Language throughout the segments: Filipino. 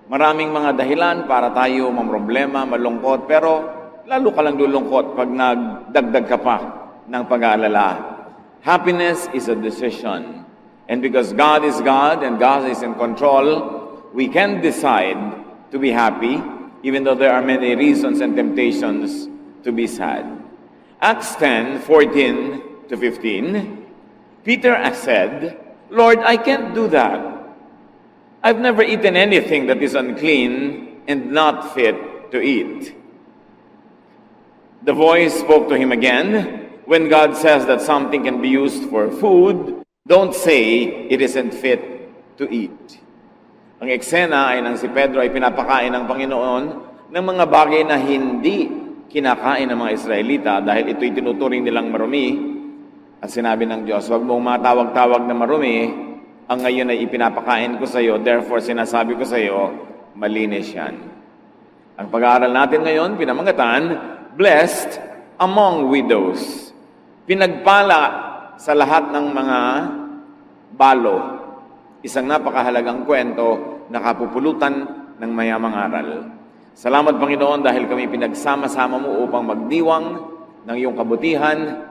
Maraming mga dahilan para tayo mamroblema, malungkot, pero lalo ka lang lulungkot pag nagdagdag ka pa ng pag-aalala. Happiness is a decision. And because God is God and God is in control, we can decide to be happy even though there are many reasons and temptations to be sad. Acts 10:14 to 15, Peter said, "Lord, I can't do that. I've never eaten anything that is unclean and not fit to eat." The voice spoke to him again, "When God says that something can be used for food, don't say it isn't fit to eat." Ang eksena ay nang si Pedro ay pinapakain ng Panginoon ng mga bagay na hindi kinakain ng mga Israelita dahil ito'y tinuturing nilang marumi. At sinabi ng Diyos, "Huwag mong matawag-tawag na marumi, ang ngayon ay ipinapakain ko sa iyo, therefore sinasabi ko sa iyo, malinis yan." Ang pag-aaral natin ngayon, pinamangatan, Blessed among widows. Pinagpala sa lahat ng mga balo. Isang napakahalagang kwento na kapupulutan ng mayamang aral. Salamat, Panginoon, dahil kami pinagsama-sama mo upang magdiwang ng iyong kabutihan,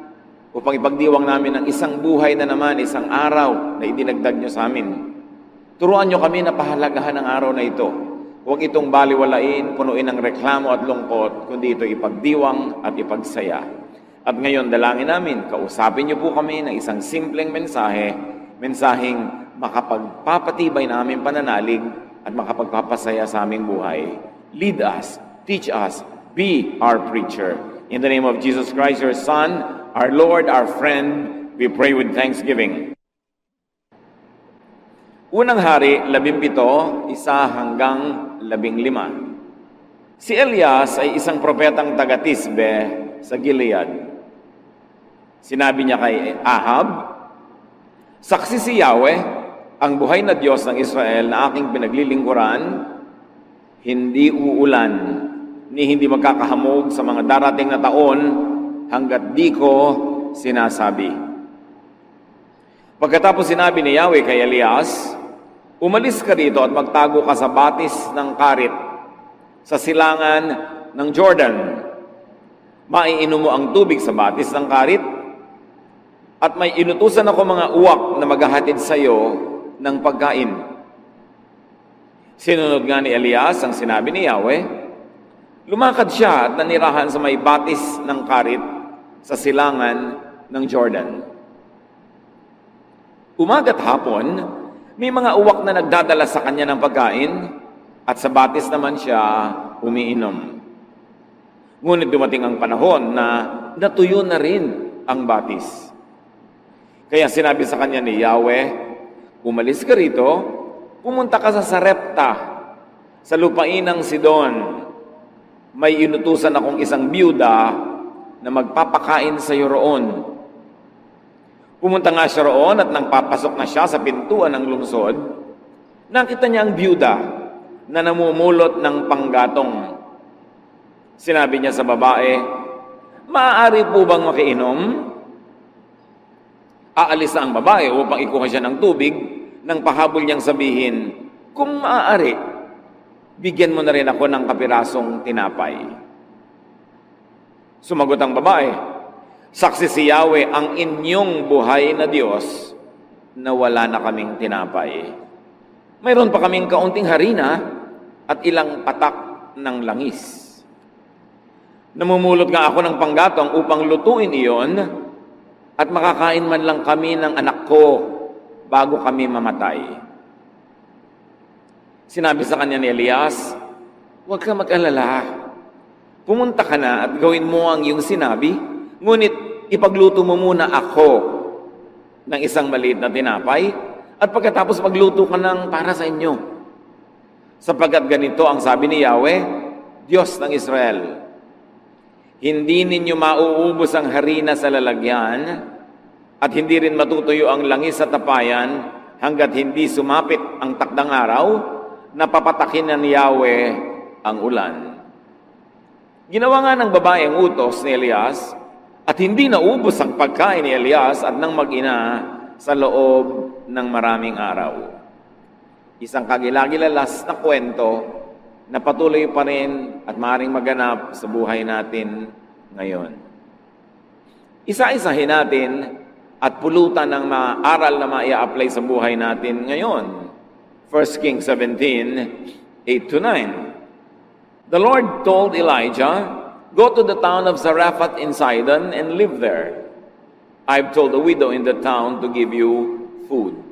upang ipagdiwang namin ang isang buhay na naman, isang araw na idinagdag niyo sa amin. Turuan niyo kami na pahalagahan ang araw na ito. Huwag itong baliwalain, punuin ng reklamo at lungkot, kundi ito ipagdiwang at ipagsaya. At ngayon, dalangin namin, kausapin niyo po kami ng isang simpleng mensaheng makapagpapatibay na aming pananalig at makapagpapasaya sa aming buhay. Lead us, teach us, be our preacher. In the name of Jesus Christ, your Son, our Lord, our friend, we pray with thanksgiving. Unang Hari, 17, 1 hanggang 15. Si Elias ay isang propetang taga-Tisbe sa Gilead. Sinabi niya kay Ahab, "Saksi si Yahweh, ang buhay na Diyos ng Israel na aking pinaglilingkuran, hindi uulan, ni hindi magkakahamog sa mga darating na taon hanggat di ko sinasabi." Pagkatapos sinabi ni Yahweh kay Elias, "Umalis ka rito at magtago ka sa batis ng Karit, sa silangan ng Jordan. Maiinom mo ang tubig sa batis ng Karit, at may inutusan ako mga uwak na maghahatid sa iyo ng pagkain." Sinunod nga ni Elias ang sinabi ni Yahweh. Lumakad siya at nanirahan sa may batis ng Karit sa silangan ng Jordan. Umaga't hapon, may mga uwak na nagdadala sa kanya ng pagkain at sa batis naman siya umiinom. Ngunit dumating ang panahon na natuyo na rin ang batis. Kaya sinabi sa kanya ni Yahweh, "Umalis ka rito, pumunta ka sa Sarepta, sa lupain ng Sidon. May inutusan akong isang biyuda na magpapakain sa iyo roon." Pumunta nga siya roon at nang papasok na siya sa pintuan ng lungsod, nakita niya ang biyuda na namumulot ng panggatong. Sinabi niya sa babae, "Maaari po bang makiinom?" Aalis na ang babae upang ikuha siya ng tubig nang pahabol niyang sabihin, "Kung maaari, bigyan mo na rin ako ng kapirasong tinapay." Sumagot ang babae, "Saksi si Yahweh, ang inyong buhay na Diyos, na wala na kaming tinapay. Mayroon pa kaming kaunting harina at ilang patak ng langis. Namumulot nga ako ng panggatong upang lutuin iyon at makakain man lang kami ng anak ko bago kami mamatay." Sinabi sa kanya ni Elias, "Huwag ka mag-alala. Pumunta ka na at gawin mo ang iyong sinabi, ngunit ipagluto mo muna ako ng isang maliit na tinapay at pagkatapos magluto ka ng para sa inyo. Sapagkat ganito ang sabi ni Yahweh, Diyos ng Israel, hindi ninyo mauubos ang harina sa lalagyan at hindi rin matutuyo ang langis sa tapayan hanggat hindi sumapit ang takdang araw na papatakin na ni Yahweh ang ulan." Ginawa nga ng babae ang utos ni Elias at hindi naubos ang pagkain ni Elias at ng mag-ina sa loob ng maraming araw. Isang kagilagilalas na kwento na patuloy pa rin at maaaring maganap sa buhay natin ngayon. Isa-isahin natin at pulutan ng mga aral na maia-apply sa buhay natin ngayon. 1 Kings 17, 8-9. The Lord told Elijah, "Go to the town of Zarephath in Sidon and live there. I've told the widow in the town to give you food."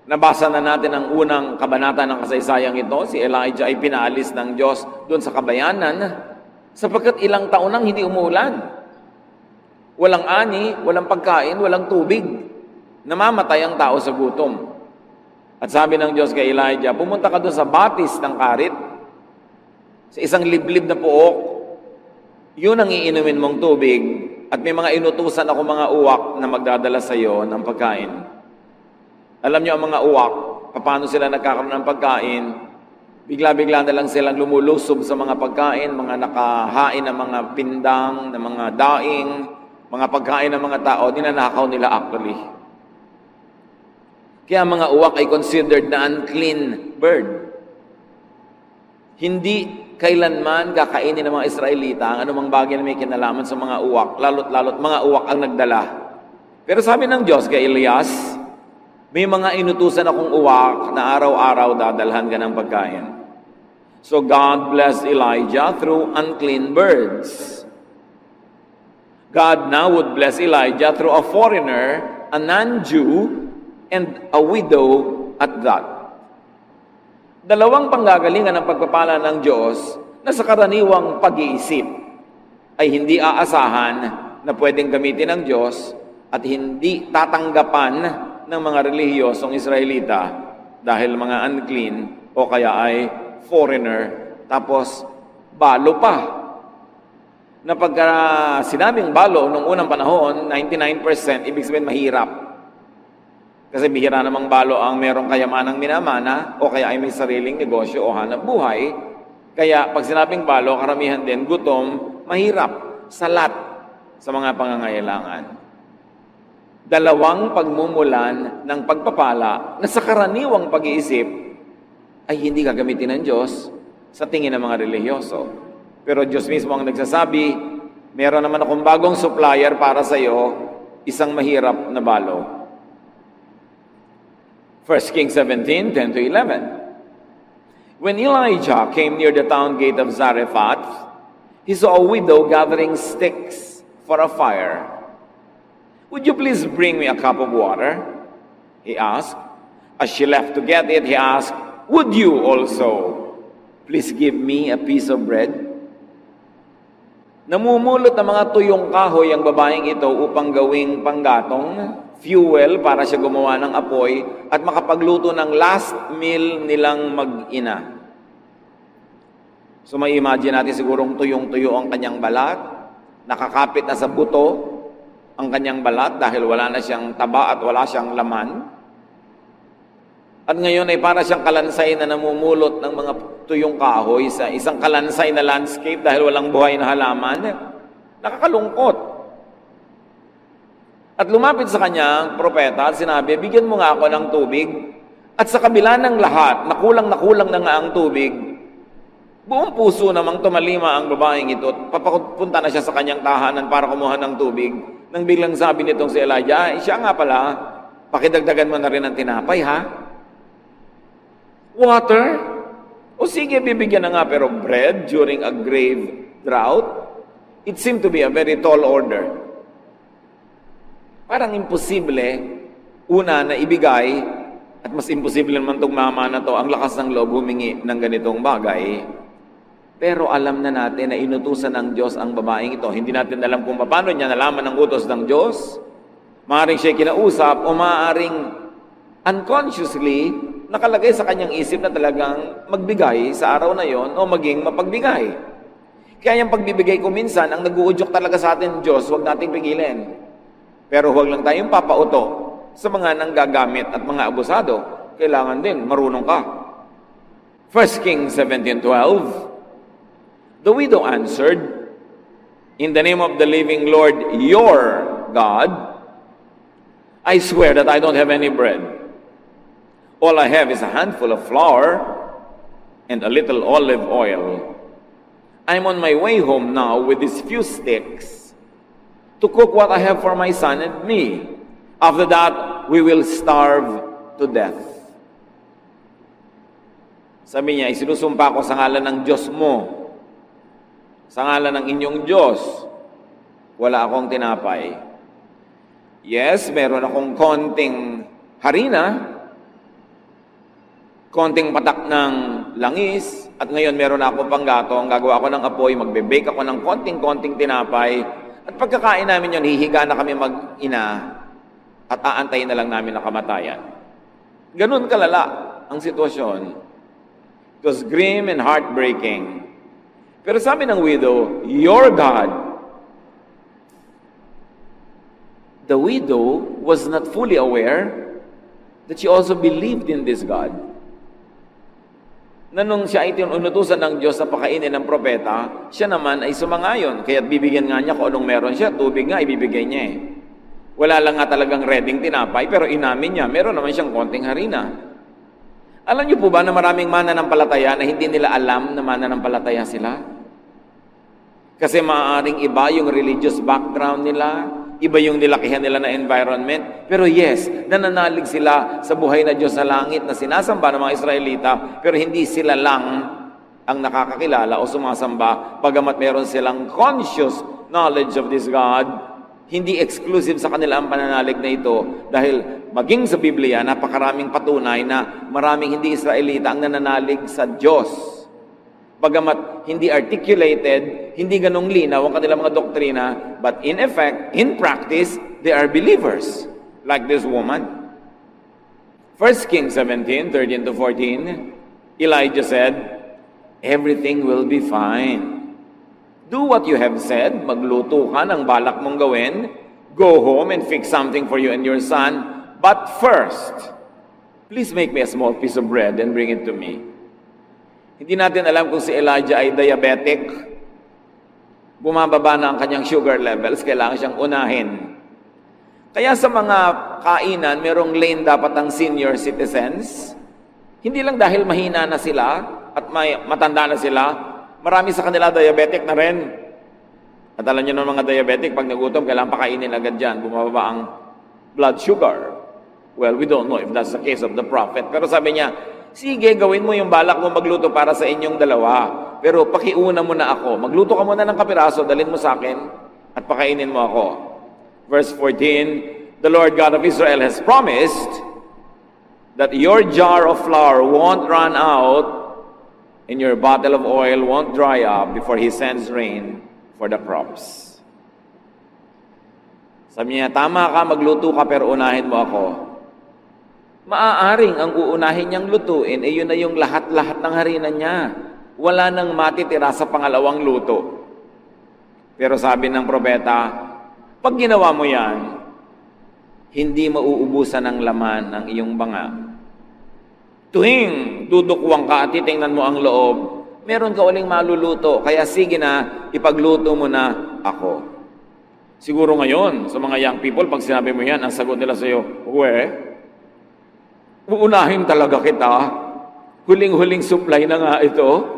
Nabasa na natin ang unang kabanata ng kasaysayang ito. Si Elijah ay pinaalis ng Diyos doon sa kabayanan sapagkat ilang taon nang hindi umulan. Walang ani, walang pagkain, walang tubig. Namamatay ang tao sa gutom. At sabi ng Diyos kay Elijah, pumunta ka doon sa batis ng karit, sa isang liblib na puok, yun ang iinumin mong tubig, at may mga inutusan ako mga uwak na magdadala sa iyo ng pagkain. Alam niyo ang mga uwak, paano sila nagkakaroon ng pagkain? Bigla-bigla na lang silang lumulusob sa mga pagkain, mga nakahain ng mga pindang, ng mga daing, mga pagkain ng mga tao, ninanakaw nila actually. Kaya mga uwak ay considered na unclean bird. Hindi kailanman kakainin ng mga Israelita ang anumang bagay na may kinalaman sa mga uwak, lalo't mga uwak ang nagdala. Pero sabi ng Diyos kay Elias, may mga inutusan akong uwak na araw-araw dadalhan ka ng pagkain. So God blessed Elijah through unclean birds. God now would bless Elijah through a foreigner, a non-Jew, and a widow at that. Dalawang panggagalingan ng pagpapala ng Diyos na sa karaniwang pag-iisip ay hindi aasahan na pwedeng gamitin ng Diyos at hindi tatanggapan ng mga relihiyosong Israelita dahil mga unclean o kaya ay foreigner, tapos balo pa. Na pagka sinabing balo nung unang panahon, 99% ibig sabihin mahirap. Kasi bihira namang balo ang merong kayamanang minamana o kaya ay may sariling negosyo o hanap buhay. Kaya pag sinabing balo, karamihan din gutom, mahirap, salat sa mga pangangailangan. Dalawang pagmumulan ng pagpapala na sa karaniwang pag-iisip ay hindi gagamitin ng Diyos sa tingin ng mga relihiyoso. Pero Diyos mismo ang nagsasabi, meron naman akong bagong supplier para sa iyo, isang mahirap na balo. 1 Kings 17, 10-11. When Elijah came near the town gate of Zarephath, he saw a widow gathering sticks for a fire. "Would you please bring me a cup of water?" he asked. As she left to get it, he asked, "Would you also please give me a piece of bread?" Namumulot ng mga tuyong kahoy ang babaeng ito upang gawing panggatong, fuel para siya gumawa ng apoy at makapagluto ng last meal nilang mag-ina. So may imagine natin sigurong tuyong-tuyo ang kanyang balat, nakakapit na sa buto ang kanyang balat dahil wala na siyang taba at wala siyang laman. At ngayon ay para siyang kalansay na namumulot ng mga tuyong kahoy sa isang kalansay na landscape dahil walang buhay na halaman. Nakakalungkot. At lumapit sa kanya ang propeta at sinabi, "Bigyan mo nga ako ng tubig." At sa kabila ng lahat, nakulang na nga ang tubig, buong puso namang tumalima ang babaeng ito at papapunta na siya sa kanyang tahanan para kumuha ng tubig. Nang biglang sabi nitong si Elijah, siya nga pala, pakidagdagan mo na rin ng tinapay, ha? Water? O sige, bibigyan na nga, pero bread during a grave drought? It seemed to be a very tall order. Parang imposible, una na ibigay, at mas imposible naman itong mama na to, ang lakas ng loob humingi ng ganitong bagay. Pero alam na natin na inutusan ng Diyos ang babaeng ito. Hindi natin alam kung paano niya nalaman ang utos ng Diyos. Maaaring siya kinausap o maaaring unconsciously nakalagay sa kanyang isip na talagang magbigay sa araw na yon o maging mapagbigay. Kaya yung pagbibigay ko minsan, ang nag-uudyok talaga sa atin, Diyos, huwag nating pigilin. Pero huwag lang tayong papauto sa mga nanggagamit at mga abusado. Kailangan din, marunong ka. 1 Kings 17:12. The widow answered, "In the name of the living Lord, your God, I swear that I don't have any bread. All I have is a handful of flour and a little olive oil. I'm on my way home now with these few sticks to cook what I have for my son and me. After that, we will starve to death. Sabi niya, isinusumpa ko sa ngalan ng Diyos mo, sa ngalan ng inyong Diyos, wala akong tinapay. Yes, meron akong konting harina, konting patak ng langis, at ngayon meron akong panggatong, gagawa ako ng apoy, magbe-bake ako ng konting-konting tinapay, at pagkakain namin yun, hihiga na kami mag-ina, at aantayin na lang namin ang kamatayan. Ganun kalala ang sitwasyon. It was grim and heartbreaking. Pero sabi ng widow, your God. The widow was not fully aware that she also believed in this God. Na nung siya ay tinutusan ng Diyos na pakainin ng propeta, siya naman ay sumangayon. Kaya't bibigyan nga niya kung anong meron siya. Tubig nga, ibibigay niya eh. Wala lang nga talagang reading tinapay, pero inamin niya, meron naman siyang konting harina. Alam niyo po ba na maraming mananampalataya na hindi nila alam na mananampalataya sila? Kasi maaaring iba yung religious background nila, iba yung nilakihan nila na environment. Pero yes, nananalig sila sa buhay na Diyos sa langit na sinasamba ng mga Israelita, pero hindi sila lang ang nakakakilala o sumasamba, bagamat meron silang conscious knowledge of this God. Hindi exclusive sa kanila ang pananalig na ito dahil maging sa Biblia, napakaraming patunay na maraming hindi Israelita ang nananalig sa Diyos. Bagamat hindi articulated, hindi ganong linaw ang kanilang mga doktrina, but in effect, in practice, they are believers, like this woman. 1 Kings 17:13-14, Elijah said, everything will be fine. Do what you have said, magluto ka ng balak mong gawin, go home and fix something for you and your son, but first, please make me a small piece of bread and bring it to me. Hindi natin alam kung si Elijah ay diabetic. Bumababa na ang kanyang sugar levels, kailangan siyang unahin. Kaya sa mga kainan, merong lane dapat ang senior citizens. Hindi lang dahil mahina na sila at may matanda na sila, marami sa kanila diabetic na rin. At alam niyo ng mga diabetic, pag nagutom, kailangan pakainin agad dyan, bumababa ang blood sugar. Well, we don't know if that's the case of the prophet. Pero sabi niya, sige, gawin mo yung balak mo magluto para sa inyong dalawa. Pero pakiuna mo na ako. Magluto ka muna ng kapiraso, dalhin mo sa akin, at pakainin mo ako. Verse 14, the Lord God of Israel has promised that your jar of flour won't run out and your bottle of oil won't dry up before He sends rain for the crops. Sabi niya, tama ka, magluto ka, pero unahin mo ako. Maaaring ang uunahin niyang lutuin, yun na yung lahat-lahat ng harina niya. Wala nang matitira sa pangalawang luto. Pero sabi ng propeta, pag ginawa mo yan, hindi mauubusan ng laman ang iyong banga. Tuwing dudukwang ka at titingnan mo ang loob, meron ka uling maluluto. Kaya sige na, ipagluto mo na ako. Siguro ngayon, sa mga young people, pag sinabi mo yan, ang sagot nila sa iyo, uunahin talaga kita. Huling-huling supply na nga ito.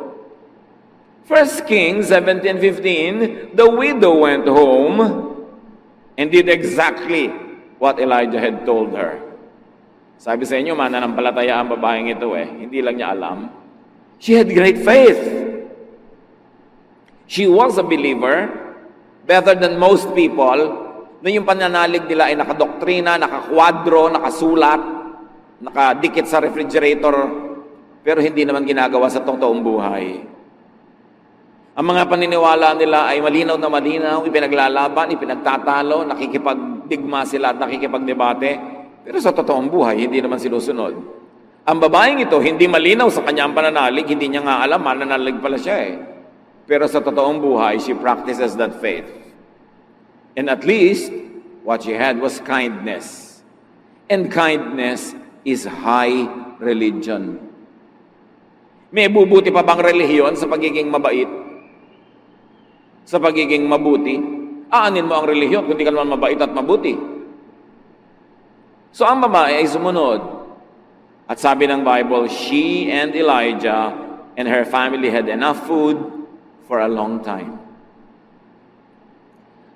1 Kings 17:15, the widow went home and did exactly what Elijah had told her. Sabi sa inyo, mananampalataya ang babaeng ito Hindi lang niya alam. She had great faith. She was a believer, better than most people, na yung pananalig nila ay nakadoktrina, nakakwadro, nakasulat, nakadikit sa refrigerator, pero hindi naman ginagawa sa totoong buhay. Ang mga paniniwala nila ay malinaw na malinaw, ipinaglalaban, ipinagtatalo, nakikipagdigma sila at nakikipagdebate, pero sa totoong buhay, hindi naman sinusunod. Ang babaeng ito, hindi malinaw sa kanyang pananalig, hindi niya nga alam, mananalig pala siya Pero sa totoong buhay, she practices that faith. And at least, what she had was kindness. And kindness is high religion. May bubuti pa bang relihiyon sa pagiging mabait? Sa pagiging mabuti? Aanin mo ang relihiyon kung di ka naman mabait at mabuti. So ang babae ay sumunod. At sabi ng Bible, she and Elijah and her family had enough food for a long time.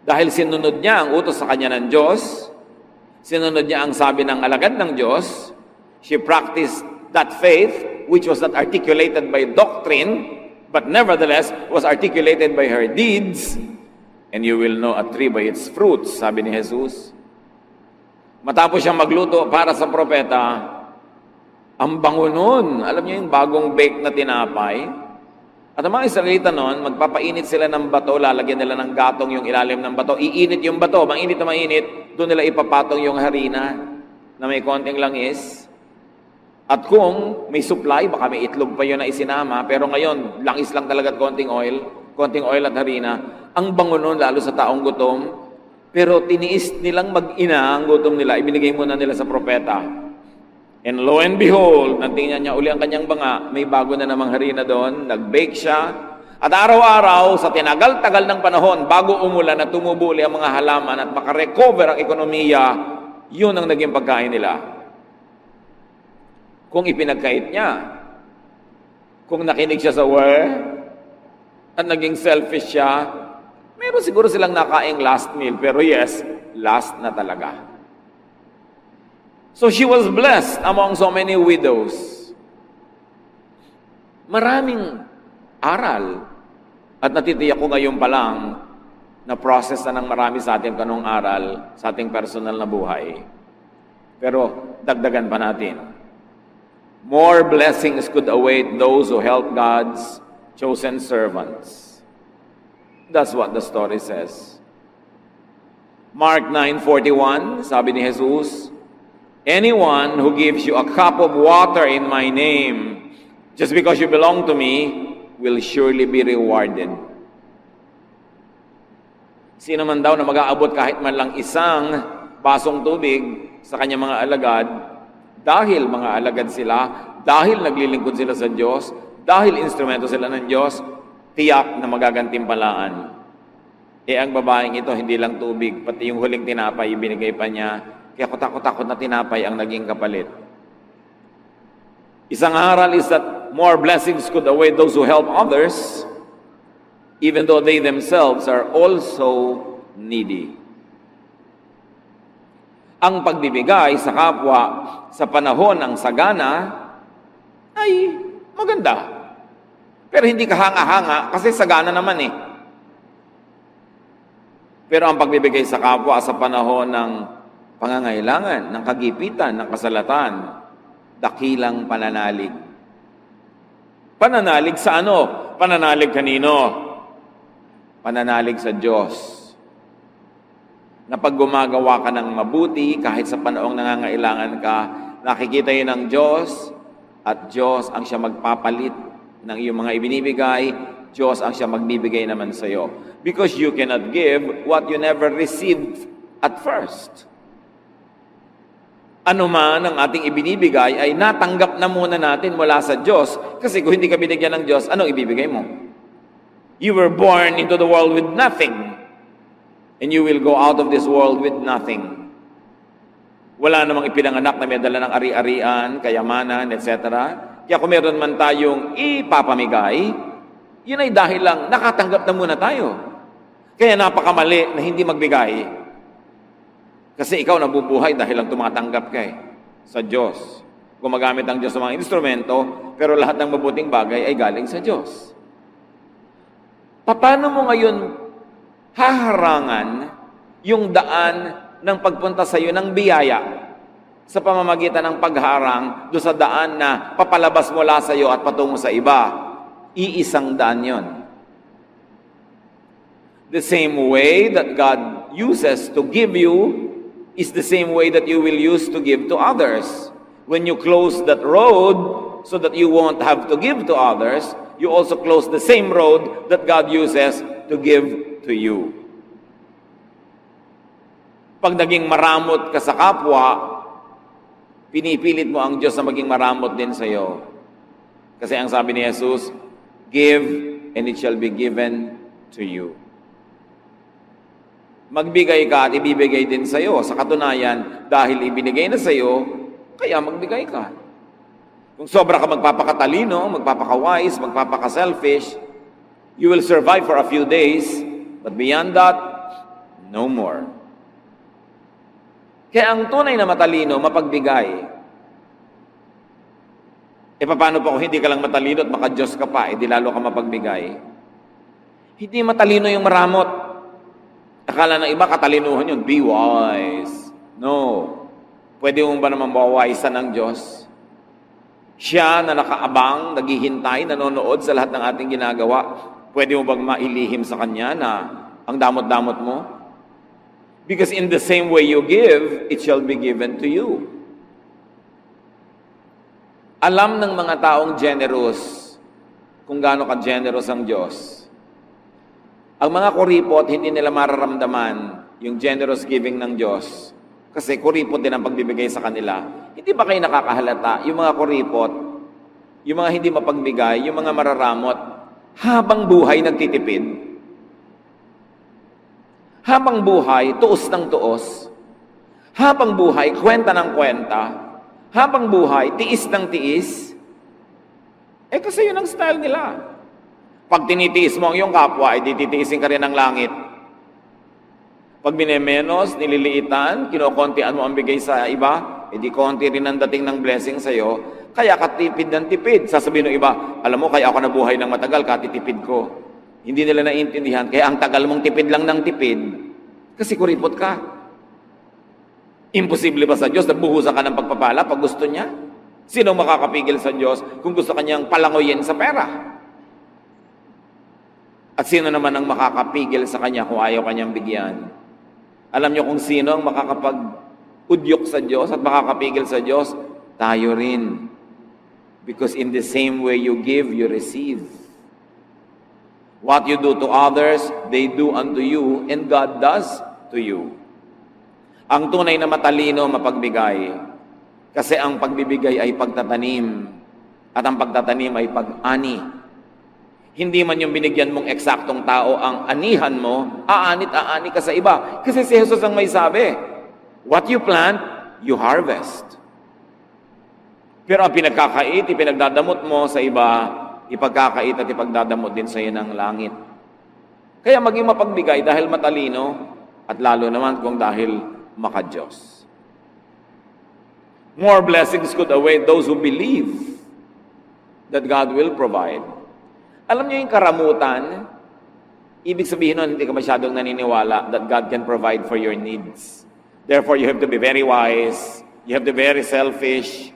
Dahil sinunod niya ang utos sa kanya ng Diyos, sinunod niya ang sabi ng alagad ng Diyos, she practiced that faith which was not articulated by doctrine, but nevertheless was articulated by her deeds, and you will know a tree by its fruits, sabi ni Jesus. Matapos siyang magluto para sa propeta, ang bango nun. Alam niyo yung bagong bake na tinapay? At ang mga Israelita noon, magpapainit sila ng bato, lalagyan nila ng gatong yung ilalim ng bato, iinit yung bato, mainit na mainit, doon nila ipapatong yung harina na may konting langis. At kung may supply, baka may itlog pa yun na isinama, pero ngayon, langis lang talaga at konting oil at harina. Ang bango nun, lalo sa taong gutom, pero tiniis nilang mag-ina ang gutom nila, ibinigay muna nila sa propeta. And lo and behold, natingnan niya uli ang kanyang banga, may bago na namang harina doon, nag-bake siya, at araw-araw, sa tinagal-tagal ng panahon, bago umulan at tumubo uli ang mga halaman at makarecover ang ekonomiya, yun ang naging pagkain nila. Kung ipinagkait niya, kung nakinig siya sa word, at naging selfish siya, meron siguro silang nakaing last meal, pero yes, last na talaga. So she was blessed among so many widows. Maraming aral, at natitiyak ko ngayon pa lang, na process na ng marami sa ating kanong aral, sa ating personal na buhay. Pero dagdagan pa natin. More blessings could await those who help God's chosen servants. That's what the story says. Mark 9:41, sabi ni Jesus, anyone who gives you a cup of water in my name, just because you belong to me, will surely be rewarded. Sino man daw na mag-aabot kahit man lang isang basong tubig sa kanyang mga alagad, dahil mga alagad sila, dahil naglilingkod sila sa Diyos, dahil instrumento sila ng Diyos, tiyak na magagantimpalaan. Ang babaeng ito, hindi lang tubig, pati yung huling tinapay, ibinigay pa niya. Kaya kutakot-takot na tinapay ang naging kapalit. Isang aral is that more blessings could await those who help others, even though they themselves are also needy. Ang pagbibigay sa kapwa sa panahon ng sagana ay maganda. Pero hindi ka hanga-hanga kasi sagana naman eh. Pero ang pagbibigay sa kapwa sa panahon ng pangangailangan, ng kagipitan, ng kasalatan, dakilang pananalig. Pananalig sa ano? Pananalig kanino? Pananalig sa Diyos. Na pag gumagawa ka ng mabuti, kahit sa panahong nangangailangan ka, nakikita yun ng Diyos, at Diyos ang siya magpapalit ng iyong mga ibinibigay, Diyos ang siya magbibigay naman sa iyo. Because you cannot give what you never received at first. Ano man ang ating ibinibigay ay natanggap na muna natin mula sa Diyos, kasi kung hindi ka binigyan ng Diyos, anong ibibigay mo? You were born into the world with nothing. And you will go out of this world with nothing. Wala namang ipinanganak na may dala ng ari-arian, kayamanan, etc. Kaya kung meron man tayong ipapamigay, yun ay dahil lang nakatanggap na muna tayo. Kaya napakamali na hindi magbigay. Kasi ikaw nabubuhay dahil lang tumatanggap ka sa Diyos. Gumagamit ang Diyos sa mga instrumento, pero lahat ng mabuting bagay ay galing sa Diyos. Paano mo ngayon haharangan yung daan ng pagpunta sa iyo ng biyaya sa pamamagitan ng pagharang do sa daan na papalabas mula sa iyo at patungo sa iba? Iisang daan yon. The same way that God uses to give you is the same way that you will use to give to others. When you close that road so that you won't have to give to others, you also close the same road that God uses to give to you. Pag naging maramot ka sa kapwa, pinipilit mo ang Diyos na maging maramot din sa iyo. Kasi ang sabi ni Jesus, give and it shall be given to you. Magbigay ka at ibibigay din sa iyo. Sa katunayan, dahil ibinigay na sa iyo, kaya magbigay ka. Kung sobra ka magpapakatalino, magpapaka-wise, magpapaka-selfish, you will survive for a few days, but beyond that, no more. Kaya ang tunay na matalino, mapagbigay. E paano pa kung hindi ka lang matalino at maka-Diyos ka pa, di lalo ka mapagbigay? Hindi matalino yung maramot. Akala ng iba, katalinuhan yun, be wise. No. Pwede mo ba naman mawawisan ng Diyos? Siya na nakaabang, naghihintay, nanonood sa lahat ng ating ginagawa. Pwede mo bang mailihim sa Kanya na ang damot-damot mo? Because in the same way you give, it shall be given to you. Alam ng mga taong generous kung gaano ka-generous ang Diyos. Ang mga kuripot, hindi nila mararamdaman yung generous giving ng Diyos. Kasi kuripot din ang pagbibigay sa kanila. Hindi ba kayo nakakahalata? Yung mga kuripot, yung mga hindi mapagbigay, yung mga mararamot, habang buhay nagtitipid. Habang buhay, tuos ng tuos. Habang buhay, kwenta ng kwenta. Habang buhay, tiis ng tiis. Kasi yun ang style nila. Pag tinitiis mo ang iyong kapwa, titiisin ka rin ng langit. Pag binemenos, nililiitan, kinokontian mo ang bigay sa iba, di konti rin ang dating ng blessing sa'yo, kaya katipid ng tipid. Sasabihin ng iba, alam mo, kaya ako nabuhay ng matagal, katitipid ko. Hindi nila naiintindihan, kaya ang tagal mong tipid lang ng tipid, kasi kuripot ka. Imposible ba sa Diyos na buhusan ka ng pagpapala pag gusto niya? Sino makakapigil sa Diyos kung gusto kanyang palangoyin sa pera? At sino naman ang makakapigil sa Kanya kung ayaw Kanyang bigyan? Alam niyo kung sino ang makakapag-udyok sa Diyos at makakapigil sa Diyos? Tayo rin. Because in the same way you give, you receive. What you do to others, they do unto you, and God does to you. Ang tunay na matalino, mapagbigay. Kasi ang pagbibigay ay pagtatanim. At ang pagtatanim ay pag-ani. Hindi man yung binigyan mong eksaktong tao ang anihan mo, aanit-aani ka sa iba. Kasi si Jesus ang may sabi, what you plant, you harvest. Pero ang pinagkakait, ipinagdadamot mo sa iba, ipagkakait at ipagdadamot din sa iyo ng langit. Kaya maging mapagbigay dahil matalino at lalo naman kung dahil maka-Diyos. More blessings could await those who believe that God will provide. Alam niyo yung karamutan, ibig sabihin nun, hindi ka masyadong naniniwala that God can provide for your needs. Therefore, you have to be very wise, you have to be very selfish,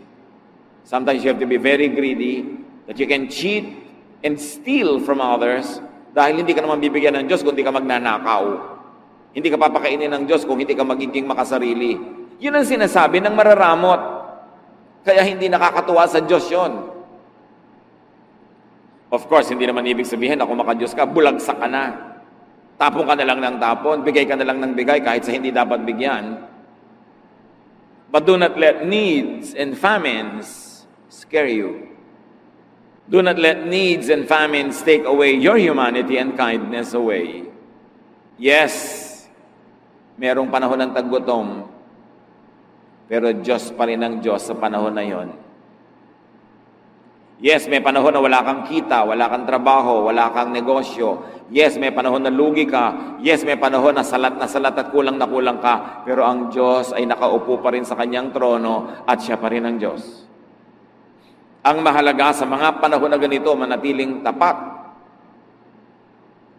sometimes you have to be very greedy, that you can cheat and steal from others dahil hindi ka naman bibigyan ng Diyos kung hindi ka magnanakaw. Hindi ka papakainin ng Diyos kung hindi ka magiging makasarili. Yun ang sinasabi ng mararamot. Kaya hindi nakakatuwa sa Diyos yun. Of course, hindi naman ibig sabihin ako maka-Diyos ka, bulagsak ka na. Tapon ka na lang ng tapon, bigay ka na lang ng bigay kahit sa hindi dapat bigyan. But do not let needs and famines scare you. Do not let needs and famines take away your humanity and kindness away. Yes, merong panahon ng taggutom, pero Diyos pa rin ang Diyos sa panahon na yon. Yes, may panahon na wala kang kita, wala kang trabaho, wala kang negosyo. Yes, may panahon na lugi ka. Yes, may panahon na salat at kulang na kulang ka. Pero ang Diyos ay nakaupo pa rin sa kanyang trono at siya pa rin ang Diyos. Ang mahalaga sa mga panahon na ganito, manatiling tapat,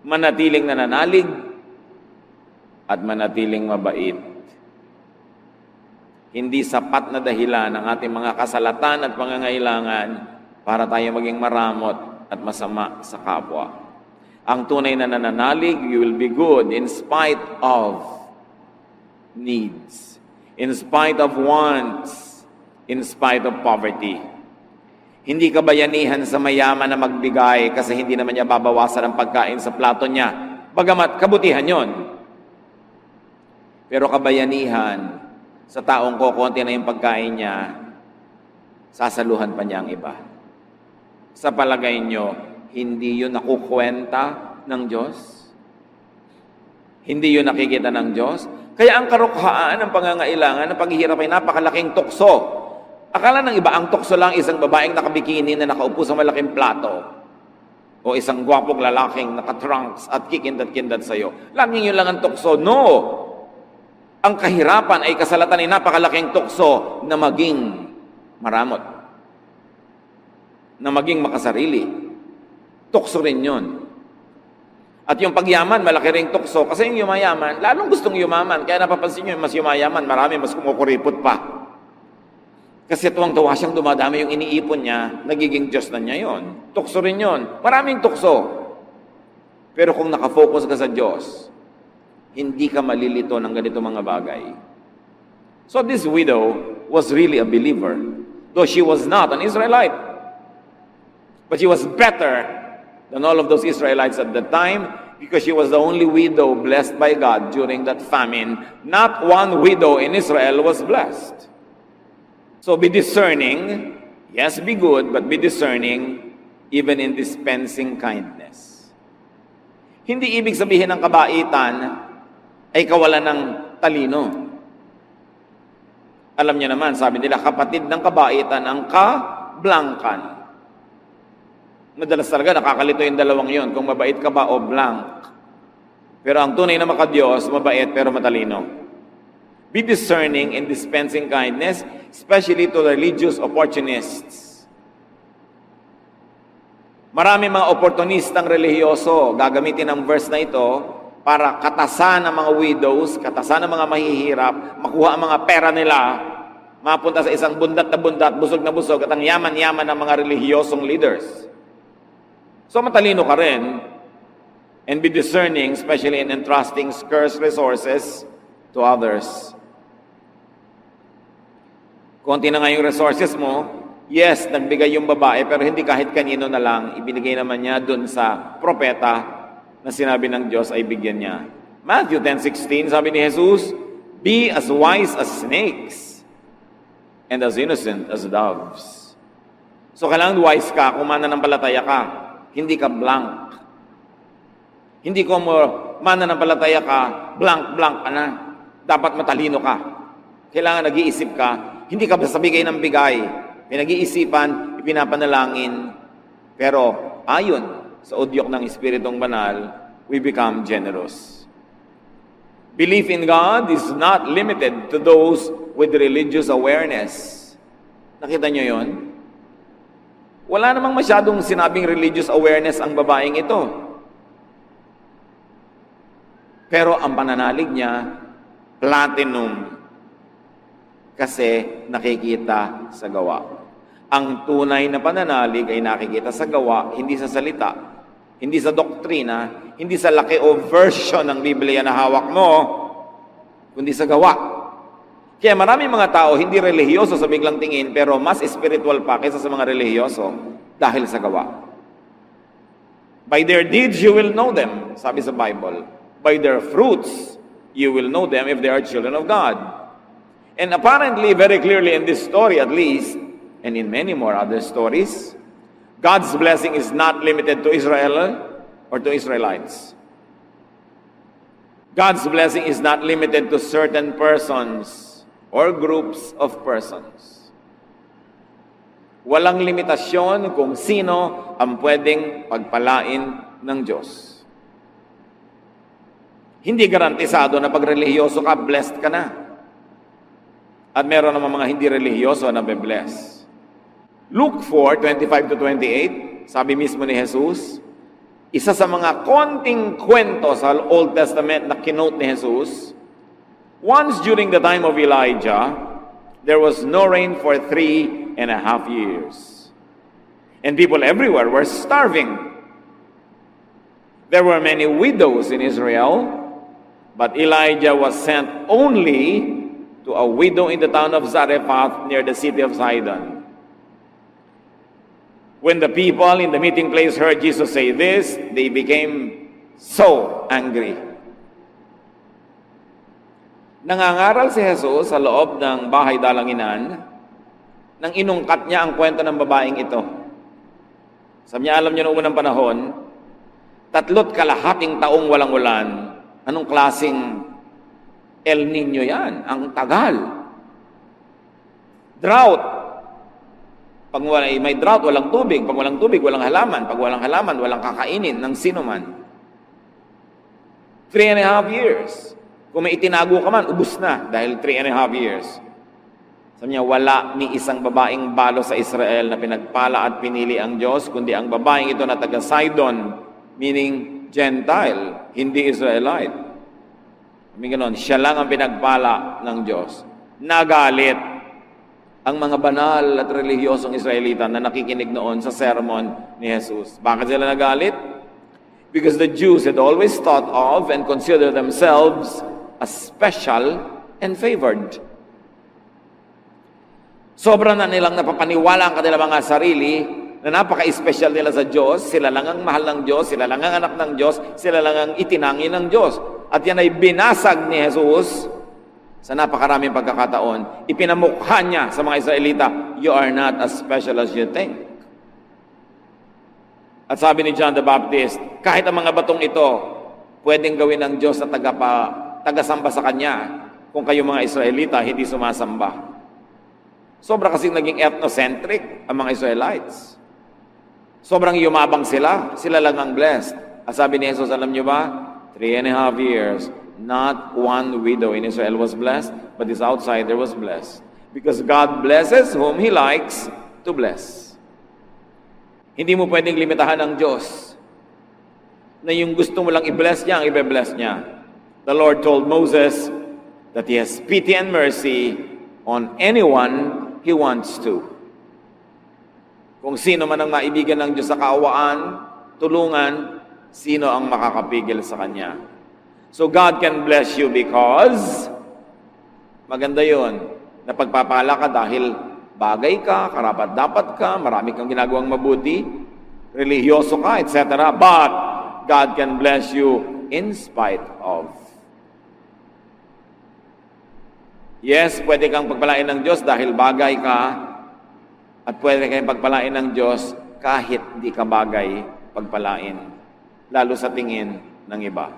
manatiling nananalig, at manatiling mabait. Hindi sapat na dahilan ng ating mga kasalatan at pangangailangan para tayo maging maramot at masama sa kapwa. Ang tunay na nananalig, you will be good in spite of needs, in spite of wants, in spite of poverty. Hindi ka bayanihan sa mayaman na magbigay kasi hindi naman niya babawasan ang pagkain sa plato niya. Bagamat kabutihan yon. Pero kabayanihan sa taong kokonti na yung pagkain niya, sasaluhan pa niya ang iba. Sa palagay nyo, hindi yun nakukwenta ng Diyos? Hindi yun nakikita ng Diyos? Kaya ang karukhaan ng pangangailangan ng paghihirap ay napakalaking tukso Akala ng iba, ang tukso lang isang babaeng nakabikini na nakaupo sa malaking plato o isang gwapong lalaking nakatrunks at kikindat-kindat sa'yo. Laging yun lang ang tukso. No! Ang kahirapan ay kasalatan ay napakalaking tukso na maging maramot, na maging makasarili. Tukso rin yun. At yung pagyaman, malaki ring tukso. Kasi yung yumayaman, lalong gustong yumaman. Kaya napapansin nyo, mas yumayaman, marami, mas kumukuripot pa. Kasi tuwang-tuwa siyang dumadami yung iniipon niya, nagiging Diyos na niya yon. Tukso rin yon. Maraming tukso. Pero kung nakafocus ka sa Diyos, hindi ka malilito ng ganito mga bagay. So this widow was really a believer, though she was not an Israelite. But she was better than all of those Israelites at that time because she was the only widow blessed by God during that famine. Not one widow in Israel was blessed. So be discerning. Yes, be good, but be discerning even in dispensing kindness. Hindi ibig sabihin ng kabaitan ay kawalan ng talino. Alam niyo naman, sabi nila, kapatid ng kabaitan ang kablangkan. Madalas talaga nakakalito yung dalawang yon, kung mabait ka ba o blank. Pero ang tunay na makadiyos, mabait pero matalino. Be discerning in dispensing kindness, especially to religious opportunists. Marami mga oportunistang relihiyoso, gagamitin ang verse na ito para katasan ng mga widows, katasan ng mga mahihirap, makuha ang mga pera nila, mapunta sa isang bundat na bundat, busog na busog, at ang yaman-yaman ng mga relihiyosong leaders. So matalino ka rin, and be discerning, especially in entrusting scarce resources to others. Konti na nga yung resources mo, yes, nagbigay yung babae, pero hindi kahit kanino na lang, ibinigay naman niya dun sa propeta na sinabi ng Diyos ay bigyan niya. Matthew 10:16, sabi ni Jesus, be as wise as snakes and as innocent as doves. So kailangan wise ka kung mananampalataya ka, hindi ka blank. Hindi ko mo mananampalataya ka, blank ka na. Dapat matalino ka. Kailangan nag-iisip ka, hindi ka basta bigay ng bigay. Pinag-iisipan, ipinapanalangin. Pero ayon sa udyok ng Espiritong Banal, we become generous. Belief in God is not limited to those with religious awareness. Nakita nyo yon? Wala namang masyadong sinabing religious awareness ang babaeng ito. Pero ang pananalig niya, platinum. Kasi nakikita sa gawa. Ang tunay na pananalig ay nakikita sa gawa, hindi sa salita, hindi sa doktrina, hindi sa laki o version ng Biblia na hawak mo, kundi sa gawa. Kaya maraming mga tao hindi relihiyoso sa biglang tingin, pero mas spiritual pa kaysa sa mga relihiyoso dahil sa gawa. By their deeds you will know them, sabi sa Bible. By their fruits you will know them if they are children of God. And apparently, very clearly in this story at least, and in many more other stories, God's blessing is not limited to Israel or to Israelites. God's blessing is not limited to certain persons or groups of persons. Walang limitasyon kung sino ang pwedeng pagpalain ng Diyos. Hindi garantisado na pag relihiyoso ka, blessed ka na. At meron naman mga hindi relihiyoso na be-bless. Luke 4:25-28, sabi mismo ni Jesus, isa sa mga konting kwento sa Old Testament na kinote ni Jesus, once during the time of Elijah, there was no rain for 3.5 years. And people everywhere were starving. There were many widows in Israel, but Elijah was sent only to a widow in the town of Zarephath near the city of Sidon. When the people in the meeting place heard Jesus say this, they became so angry. Nangangaral si Jesus sa loob ng bahay dalanginan nang inungkat niya ang kwento ng babaeng ito. Sabi niya, alam niyo noong unang panahon, 3.5 taong walang ulan. Anong klaseng El Nino yan? Ang tagal. Drought. Pag may drought, walang tubig. Pag walang tubig, walang halaman. Pag walang halaman, walang kakainin ng sino man. 3.5 years. Kung may itinago ka man, ubus na dahil 3.5 years. Sabi niya, wala ni isang babaeng balo sa Israel na pinagpala at pinili ang Diyos, kundi ang babaeng ito na taga Sidon, meaning Gentile, hindi Israelite. Sabi ganon, siya lang ang pinagpala ng Diyos. Nagalit ang mga banal at relihiyosong Israelita na nakikinig noon sa sermon ni Jesus. Bakit sila nagalit? Because the Jews had always thought of and considered themselves as special and favored. Sobra na nilang napapaniwala ang kanilang mga sarili na napaka-espesyal nila sa Diyos. Sila lang ang mahal ng Diyos, sila lang ang anak ng Diyos, sila lang ang itinangi ng Diyos. At yan ay binasag ni Jesus sa napakaraming pagkakataon. Ipinamukha niya sa mga Israelita, you are not as special as you think. At sabi ni John the Baptist, kahit ang mga batong ito, pwedeng gawin ng Diyos na tagasamba sa Kanya kung kayo mga Israelita hindi sumasamba. Sobra kasing naging ethnocentric ang mga Israelites. Sobrang yumabang sila. Sila lang ang blessed. At sabi ni Jesus, alam niyo ba? 3.5 years, not one widow in Israel was blessed, but this outsider was blessed. Because God blesses whom He likes to bless. Hindi mo pwedeng limitahan ng Diyos na yung gusto mo lang i-bless niya, ang i-bless niya. The Lord told Moses that He has pity and mercy on anyone He wants to. Kung sino man ang maibigan ng Diyos sa kaawaan, tulungan, sino ang makakapigil sa Kanya. So God can bless you because, maganda yun, na pagpapala ka dahil bagay ka, karapat-dapat ka, marami kang ginagawang mabuti, religyoso ka, etc. But God can bless you in spite of. Yes, pwede kang pagpalain ng Diyos dahil bagay ka, at pwede kang pagpalain ng Diyos kahit di ka bagay pagpalain, lalo sa tingin ng iba.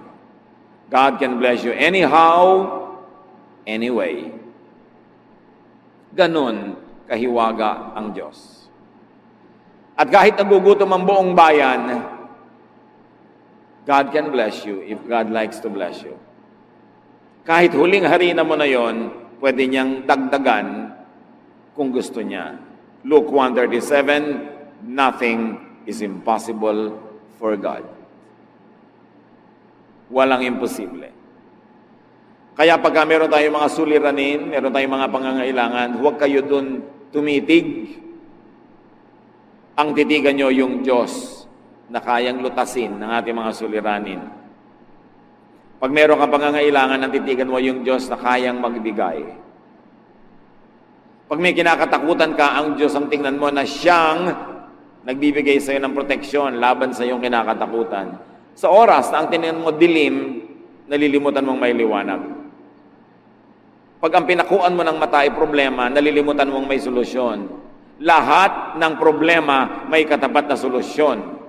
God can bless you anyhow, anyway. Ganon kahiwaga ang Diyos. At kahit nagugutom ang buong bayan, God can bless you if God likes to bless you. Kahit huling harina mo na yon, pwede niyang dagdagan kung gusto niya. Luke 1:37, nothing is impossible for God. Walang imposible. Kaya pagka meron tayong mga suliranin, meron tayong mga pangangailangan, huwag kayo dun tumitig. Ang titigan nyo yung Diyos na kayang lutasin ng ating mga suliranin. Pag meron kang pangangailangan, ang titigan mo yung Diyos na kayang magbigay. Pag may kinakatakutan ka, ang Diyos ang tingnan mo na siyang nagbibigay sa iyo ng proteksyon laban sa iyong kinakatakutan. Sa oras na ang tingnan mo dilim, nalilimutan mong may liwanag. Pag ang pinakuan mo ng mata ay problema, nalilimutan mong may solusyon. Lahat ng problema may katapat na solusyon.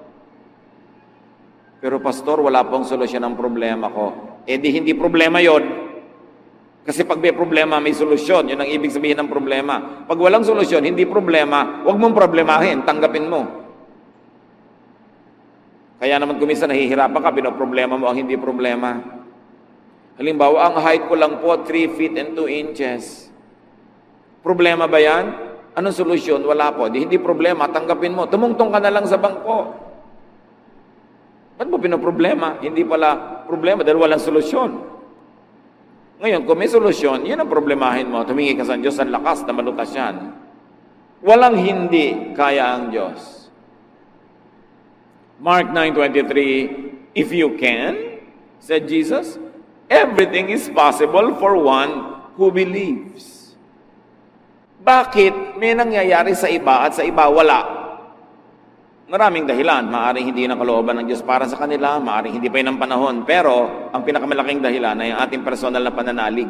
Pero pastor, wala pong solusyon ang problema ko. Eh di hindi problema yon. Kasi pag may problema, may solusyon. Yun ang ibig sabihin ng problema. Pag walang solusyon, hindi problema, huwag mong problemahin, tanggapin mo. Kaya naman kung minsan nahihirapan ka, pinoproblema mo ang hindi problema. Halimbawa, ang height ko lang po, 3 feet and 2 inches. Problema ba yan? Anong solusyon? Wala po. Di hindi problema, tanggapin mo. Tumungtong ka na lang sa bangko. Ba't mo pinoproblema? Hindi pala problema dahil walang solusyon. Ngayon, kung may solusyon, yun ang problemahin mo. Tumingi ka sa Diyos ang lakas na malutas yan. Walang hindi kaya ang Diyos. Mark 9:23, if you can, said Jesus, everything is possible for one who believes. Bakit may nangyayari sa iba at sa iba wala? Maraming dahilan. Maaring hindi ng kalooban ng Diyos para sa kanila, maaring hindi pa yun ang panahon. Pero, ang pinakamalaking dahilan ay ang ating personal na pananalig.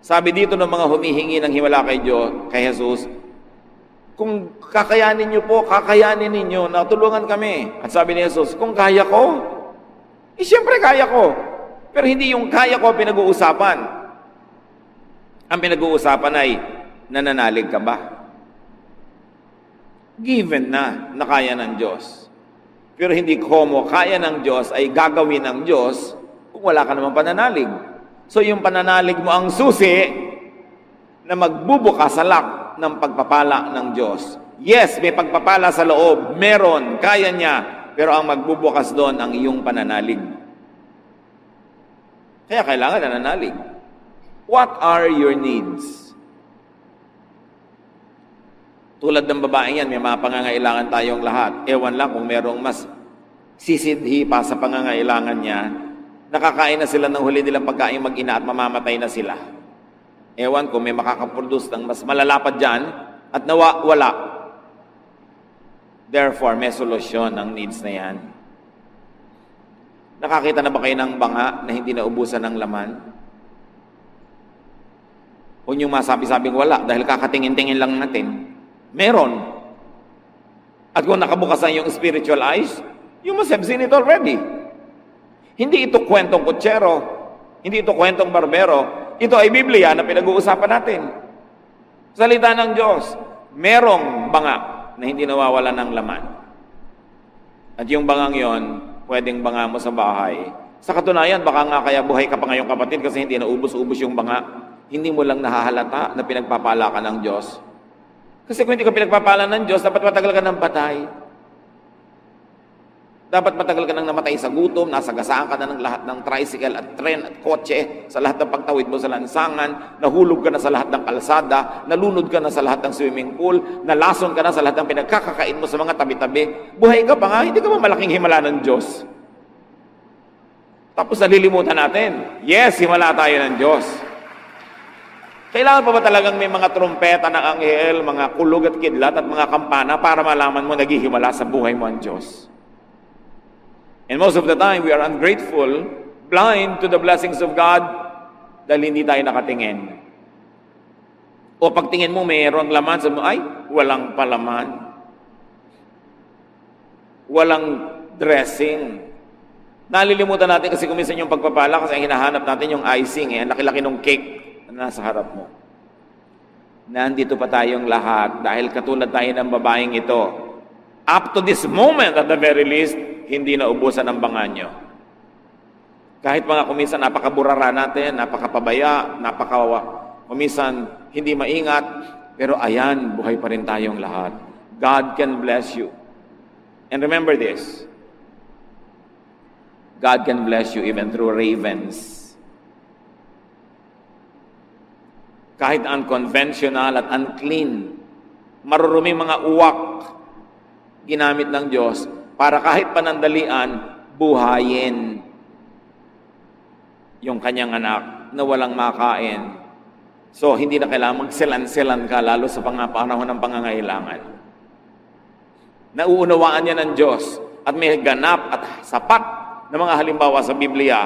Sabi dito ng mga humihingi ng himala kay Diyos, kay Jesus, kung kakayanin niyo po, kakayanin ninyo, natulungan kami. At sabi ni Jesus, kung kaya ko, siyempre kaya ko. Pero hindi yung kaya ko pinag-uusapan. Ang pinag-uusapan ay, nananalig ka ba? given na kaya ng Diyos. Pero hindi como kaya ng Diyos ay gagawin ng Diyos kung wala ka namang pananalig. So yung pananalig mo ang susi na magbubukas sa lock ng pagpapala ng Diyos. Yes, may pagpapala sa loob, meron, kaya niya, pero ang magbubukas doon ang iyong pananalig. Kaya kailangan nananalig. What are your needs? Tulad ng babaeng yan, may mga pangangailangan tayong lahat. Ewan lang kung merong mas sisidhi pa sa pangangailangan niya, nakakain na sila ng huli nilang pagkain mag-ina at mamamatay na sila. Ewan kung may makakaproduce ng mas malalapad dyan at wala. Therefore, may solusyon ang needs na yan. Nakakita na ba kayo ng banga na hindi naubusan ng laman? Huwag niyong masabi-sabing wala dahil kakatingin-tingin lang natin. Meron. At kung nakabukasan yung spiritual eyes, you must have seen it already. Hindi ito kwentong kutsero. Hindi ito kwentong barbero. Ito ay Biblia na pinag-uusapan natin. Salita ng Diyos. Merong banga na hindi nawawala ng laman. At yung bangang yon, pwedeng banga mo sa bahay. Sa katunayan, baka nga kaya buhay ka pa ngayong kapatid kasi hindi naubos-ubos yung banga. Hindi mo lang nahahalata na pinagpapala ka ng Diyos. Kasi kung hindi ka pinagpapala ng Diyos, dapat matagal ka ng patay. Dapat matagal ka nang namatay sa gutom, nasagasaan ka na ng lahat ng tricycle at tren at kotse, sa lahat ng pagtawid mo sa lansangan, nahulog ka na sa lahat ng kalsada, nalunod ka na sa lahat ng swimming pool, nalason ka na sa lahat ng pinagkakakain mo sa mga tabi-tabi. Buhay ka pa nga, hindi ka ba malaking himala ng Diyos? Tapos nalilimutan natin, yes, himala tayo ng Diyos. Kailangan pa ba talagang may mga trompeta ng anghel, mga kulog at kidlat at mga kampana para malaman mo naghihimala sa buhay mo ang Diyos? And most of the time, we are ungrateful, blind to the blessings of God dahil hindi tayo nakatingin. O pagtingin mo, mayroong laman, sabi mo, ay, walang palaman. Walang dressing. Nalilimutan natin kasi kuminsan yung pagpapala kasi ang hinahanap natin yung icing, ang laki-laki ng cake na nasa harap mo. Nandito pa tayong lahat dahil katulad tayo ng babaeng ito. Up to this moment, at the very least, hindi na ubusan ang banga nyo. Kahit mga kuminsan napakaburara natin, napakapabaya, kuminsan hindi maingat, pero ayan, buhay pa rin tayong lahat. God can bless you. And remember this, God can bless you even through ravens. Kahit unconventional at unclean, maruruming mga uwak, ginamit ng Diyos para kahit panandalian, buhayin yung kanyang anak na walang makain. So, hindi na kailangan magselan-selan ka, lalo sa panahon ng pangangailangan. Nauunawaan niya ng Diyos at may ganap at sapat na mga halimbawa sa Biblia.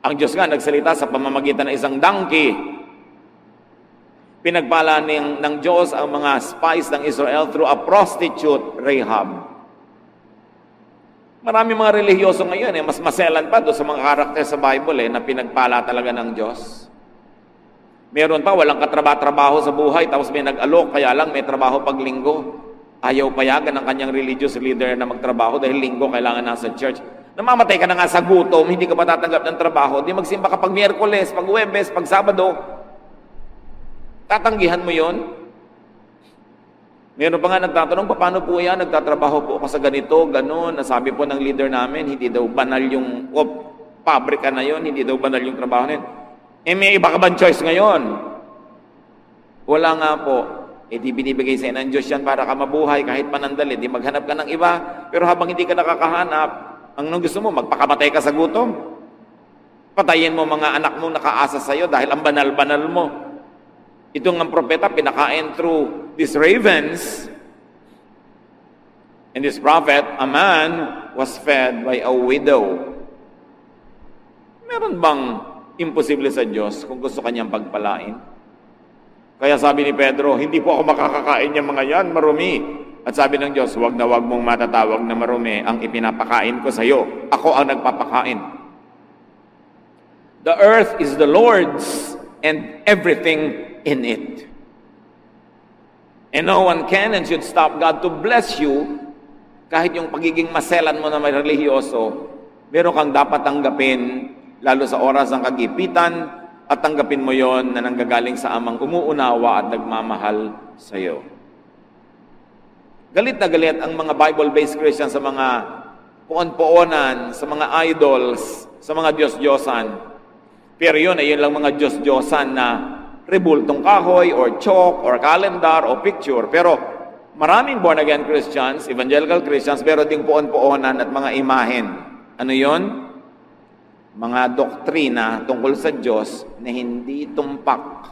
Ang Diyos nga nagsalita sa pamamagitan ng isang donkey. Pinagpala ng Diyos ang mga spies ng Israel through a prostitute, Rahab. Marami mga relihiyoso ngayon, mas maselan pa doon sa mga karakter sa Bible na pinagpala talaga ng Diyos. Meron pa, walang katrabaho sa buhay, tapos may nag-alok, kaya lang may trabaho pag linggo. Ayaw payagan ng kanyang religious leader na magtrabaho dahil linggo kailangan nasa church. Namamatay ka na nga sa gutom, hindi ka matatanggap ng trabaho, di magsimba ka pag Miyerkules, pag Huwebes, pag Sabado. Tatanggihan mo yon. Meron pa nga nagtatanong, paano po yan? Nagtatrabaho po ako sa ganito, ganun. Nasabi po ng leader namin, hindi daw banal yung pabrika na yon, hindi daw banal yung trabaho na yun. May iba ka bang choice ngayon? Wala nga po. Di binibigay sa ng Diyos yan para ka mabuhay kahit panandali. Di maghanap ka ng iba. Pero habang hindi ka nakakahanap, ang gusto mo, magpakamatay ka sa gutom. Patayin mo mga anak mo nakaasa sa'yo dahil ang banal-banal mo. Itong ang propeta, pinakain through these ravens. And this prophet, a man, was fed by a widow. Meron bang imposible sa Diyos kung gusto kanyang pagpalain? Kaya sabi ni Pedro, hindi po ako makakakain yung mga yan, marumi. At sabi ng Diyos, wag na wag mong matatawag na marumi ang ipinapakain ko sa iyo. Ako ang nagpapakain. The earth is the Lord's and everything in it. And no one can and should stop God to bless you kahit yung pagiging maselan mo na may relihiyoso, meron kang dapat tanggapin lalo sa oras ng kagipitan at tanggapin mo yon na nanggagaling sa amang umuunawa at nagmamahal sa iyo. Galit na galit ang mga Bible-based Christians sa mga puon-puonan, sa mga idols, sa mga Diyos-Diyosan. Pero yun ay yun lang mga Diyos-Diyosan na rebultong kahoy or chalk or calendar o picture. Pero maraming born-again Christians, evangelical Christians, pero ding puon-puonan at mga imahen. Ano yon? Mga doktrina tungkol sa Diyos na hindi tumpak.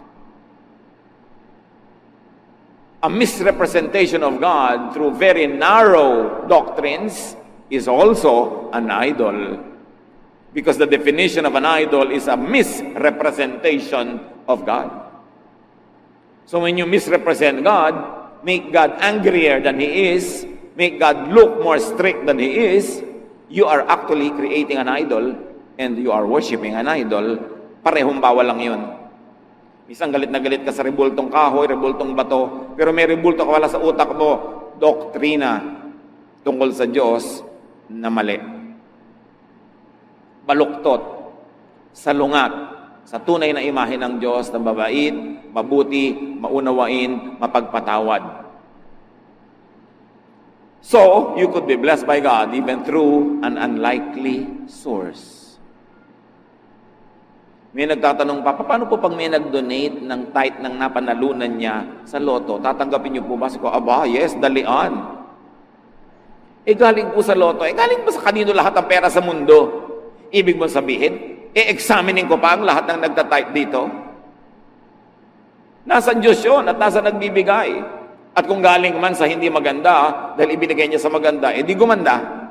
A misrepresentation of God through very narrow doctrines is also an idol. Because the definition of an idol is a misrepresentation of God. So when you misrepresent God, make God angrier than He is, make God look more strict than He is, you are actually creating an idol and you are worshiping an idol. Parehong bawal lang yun. Isang galit na galit ka sa rebultong kahoy, rebultong bato, pero may rebulto ka wala sa utak mo, doktrina tungkol sa Diyos na mali. Baluktot, salungat, sa tunay na imahe ng Diyos na mabait, mabuti, maunawain, mapagpatawad. So, you could be blessed by God even through an unlikely source. May nagtatanong pa, paano po pag may nag-donate ng tithe ng napanalunan niya sa loto, tatanggapin niyo po ba? Sabi ko, aba, yes, dalian. Galing po sa loto. Galing po sa kanino lahat ang pera sa mundo? Ibig mo sabihin, examining ko pa ang lahat ng nagtatithe dito? Nasa Diyos yun at nasa nagbibigay. At kung galing man sa hindi maganda, dahil ibinigay niya sa maganda, di gumanda.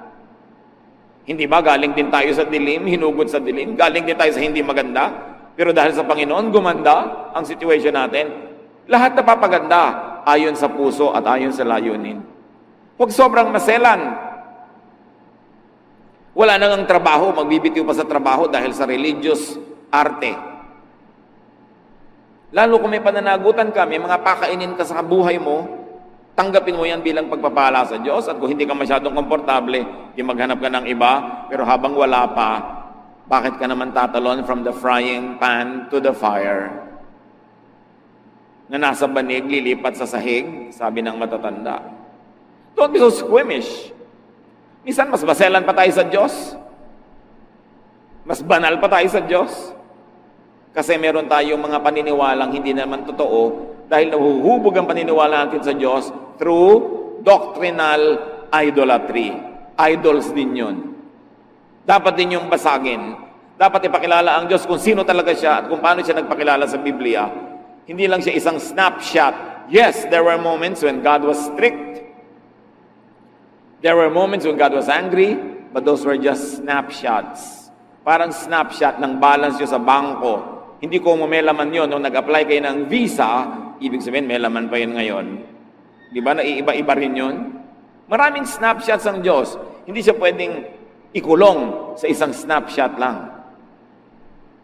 Hindi ba galing din tayo sa dilim, hinugod sa dilim? Galing din tayo sa hindi maganda? Pero dahil sa Panginoon, gumanda ang situation natin. Lahat napapaganda ayon sa puso at ayon sa layunin. Huwag sobrang maselan. Wala nang ang trabaho, magbibitiw pa sa trabaho dahil sa religious arte. Lalo kung may pananagutan ka, may mga pakainin ka sa buhay mo, tanggapin mo yan bilang pagpapala sa Diyos. At kung hindi ka masyadong komportable, di maghanap ka ng iba, pero habang wala pa, bakit ka naman tatalon from the frying pan to the fire? Na nasa banig, lilipat sa sahig, sabi ng matatanda. Don't be so squeamish. Minsan, mas baselan pa tayo sa Diyos. Mas banal pa tayo sa Diyos. Kasi meron tayong mga paniniwalang hindi naman totoo dahil nahuhubog ang paniniwala natin sa Diyos through doctrinal idolatry. Idols din yun. Dapat din yung basagin. Dapat ipakilala ang Diyos kung sino talaga siya at kung paano siya nagpakilala sa Biblia. Hindi lang siya isang snapshot. Yes, there were moments when God was strict. There were moments when God was angry, but those were just snapshots. Parang snapshot ng balance nyo sa bangko. Hindi ko may laman yun. Nung nag-apply kayo ng visa, ibig sabihin may laman pa yun ngayon. Di ba? Naiiba-iba rin yun. Maraming snapshots ang Diyos. Hindi siya pwedeng ikulong sa isang snapshot lang.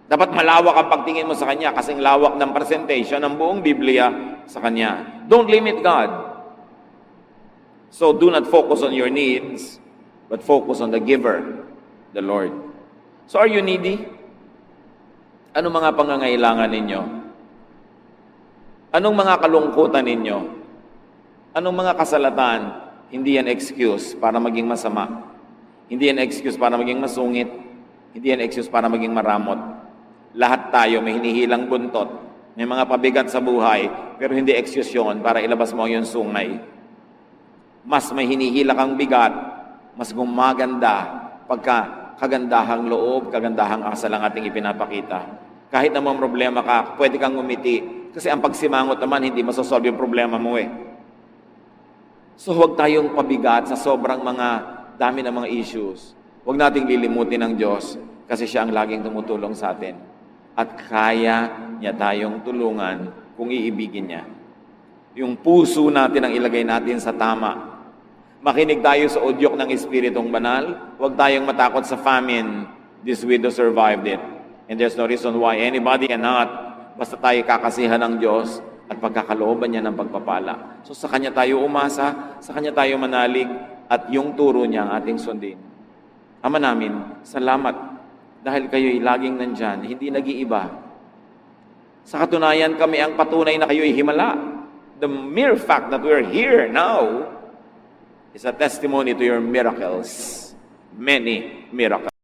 Dapat malawak ang pagtingin mo sa Kanya kasing lawak ng presentation ng buong Biblia sa Kanya. Don't limit God. So do not focus on your needs, but focus on the giver, the Lord. So are you needy? Anong mga pangangailangan ninyo? Anong mga kalungkutan ninyo? Anong mga kasalatan? Hindi yan excuse para maging masama. Hindi yan excuse para maging masungit. Hindi yan excuse para maging maramot. Lahat tayo may hinihilang buntot. May mga pabigat sa buhay, pero hindi excuse yun para ilabas mo yung sungay. Mas may hinihila kang bigat, mas gumaganda pagka kagandahang loob, kagandahang asal ang ating ipinapakita. Kahit na may problema ka, pwede kang ngumiti. Kasi ang pagsimangot naman, hindi masosolve yung problema mo eh. So huwag tayong pabigat sa sobrang dami ng mga issues. Huwag nating lilimutin ng Diyos kasi siya ang laging tumutulong sa atin. At kaya niya tayong tulungan kung iibigin niya. Yung puso natin ang ilagay natin sa tama. Makinig tayo sa udyok ng Espiritong Banal. Huwag tayong matakot sa famine. This widow survived it. And there's no reason why anybody cannot. Basta tayo kakasihan ng Diyos at pagkakalooban niya ng pagpapala. So sa Kanya tayo umasa, sa Kanya tayo manalig, at yung turo niya ang ating sundin. Ama namin, salamat dahil kayo'y laging nandyan, hindi nag-iiba. Sa katunayan, kami ang patunay na kayo'y himala. The mere fact that we're here now is a testimony to your miracles. Many miracles.